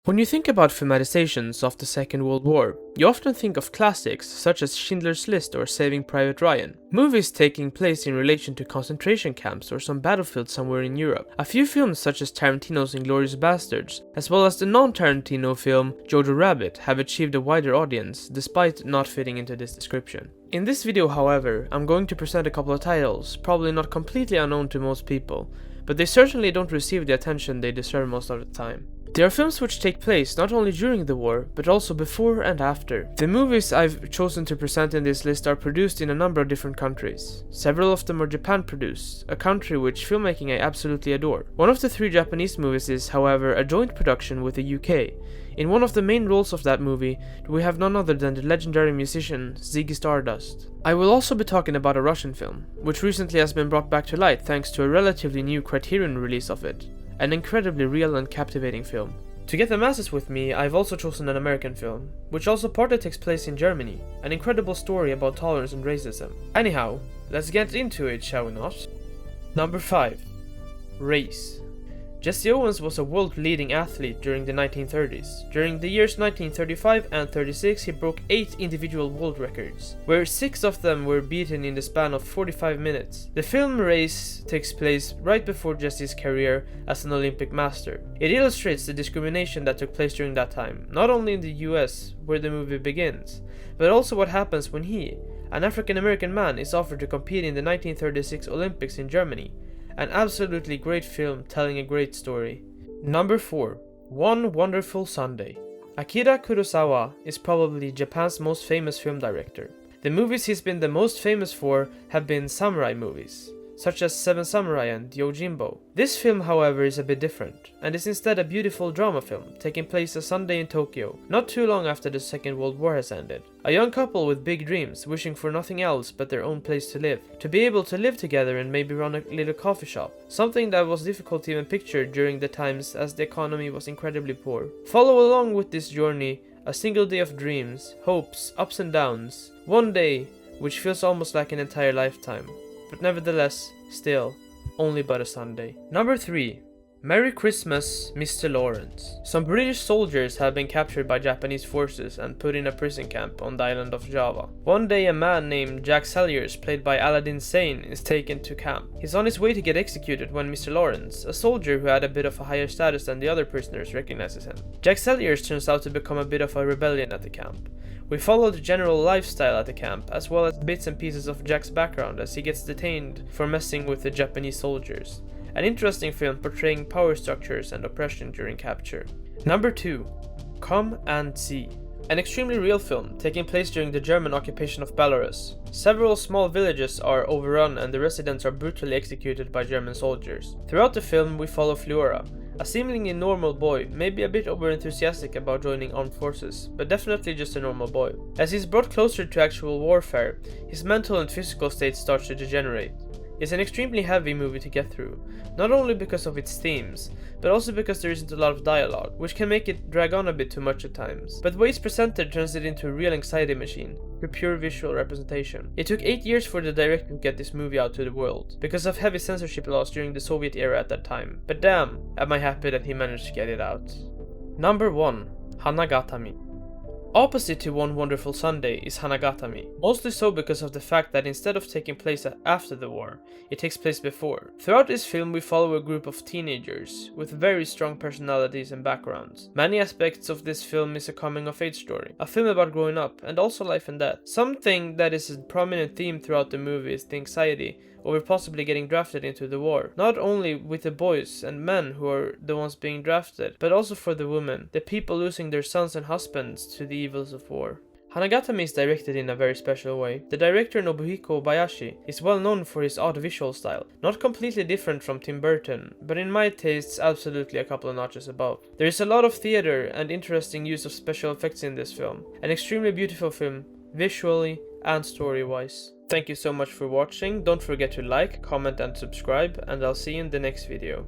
When you think about filmatizations of the Second World War, you often think of classics such as Schindler's List or Saving Private Ryan, movies taking place in relation to concentration camps or some battlefield somewhere in Europe. A few films such as Tarantino's Inglourious Basterds, as well as the non-Tarantino film Jojo Rabbit, have achieved a wider audience, despite not fitting into this description. In this video, however, I'm going to present a couple of titles, probably not completely unknown to most people, but they certainly don't receive the attention they deserve most of the time. They are films which take place not only during the war, but also before and after. The movies I've chosen to present in this list are produced in a number of different countries. Several of them are Japan produced, a country which filmmaking I absolutely adore. One of the three Japanese movies is, however, a joint production with the UK. In one of the main roles of that movie, we have none other than the legendary musician Ziggy Stardust. I will also be talking about a Russian film, which recently has been brought back to light thanks to a relatively new Criterion release of it. An incredibly real and captivating film. To get the masses with me, I've also chosen an American film, which also partly takes place in Germany, an incredible story about tolerance and racism. Anyhow, let's get into it, shall we not? Number 5. Race. Jesse Owens was a world-leading athlete during the 1930s. During the years 1935 and 36, he broke 8 individual world records, where 6 of them were beaten in the span of 45 minutes. The film Race takes place right before Jesse's career as an Olympic master. It illustrates the discrimination that took place during that time, not only in the US, where the movie begins, but also what happens when he, an African-American man, is offered to compete in the 1936 Olympics in Germany. An absolutely great film telling a great story. Number 4. One Wonderful Sunday. Akira Kurosawa is probably Japan's most famous film director. The movies he's been the most famous for have been samurai movies, such as Seven Samurai and Yojimbo. This film, however, is a bit different, and is instead a beautiful drama film, taking place a Sunday in Tokyo, not too long after the Second World War has ended. A young couple with big dreams, wishing for nothing else but their own place to live. To be able to live together and maybe run a little coffee shop. Something that was difficult to even picture during the times as the economy was incredibly poor. Follow along with this journey, a single day of dreams, hopes, ups and downs. One day, which feels almost like an entire lifetime. But nevertheless, still, only but a Sunday. Number 3. Merry Christmas, Mr. Lawrence. Some British soldiers have been captured by Japanese forces and put in a prison camp on the island of Java. One day a man named Jack Selliers, played by Aladdin Sane, is taken to camp. He's on his way to get executed when Mr. Lawrence, a soldier who had a bit of a higher status than the other prisoners, recognizes him. Jack Selliers turns out to become a bit of a rebellion at the camp. We follow the general lifestyle at the camp, as well as bits and pieces of Jack's background as he gets detained for messing with the Japanese soldiers. An interesting film portraying power structures and oppression during capture. Number 2. Come and See. An extremely real film, taking place during the German occupation of Belarus. Several small villages are overrun and the residents are brutally executed by German soldiers. Throughout the film we follow Fluora, a seemingly normal boy, maybe a bit over-enthusiastic about joining armed forces, but definitely just a normal boy. As he's brought closer to actual warfare, his mental and physical state starts to degenerate. It's an extremely heavy movie to get through, not only because of its themes, but also because there isn't a lot of dialogue, which can make it drag on a bit too much at times. But the way it's presented turns it into a real anxiety machine, for pure visual representation. It took 8 years for the director to get this movie out to the world, because of heavy censorship laws during the Soviet era at that time. But damn, am I happy that he managed to get it out. Number 1. Hanagatami. Opposite to One Wonderful Sunday is Hanagatami, mostly so because of the fact that instead of taking place after the war, it takes place before. Throughout this film we follow a group of teenagers with very strong personalities and backgrounds. Many aspects of this film is a coming-of-age story, a film about growing up and also life and death. Something that is a prominent theme throughout the movie is the anxiety over possibly getting drafted into the war. Not only with the boys and men who are the ones being drafted, but also for the women, the people losing their sons and husbands to the evils of war. Hanagatami is directed in a very special way. The director Nobuhiko Obayashi is well known for his odd visual style, not completely different from Tim Burton, but in my tastes absolutely a couple of notches above. There is a lot of theater and interesting use of special effects in this film, an extremely beautiful film, visually and story-wise. Thank you so much for watching, don't forget to like, comment and subscribe, and I'll see you in the next video.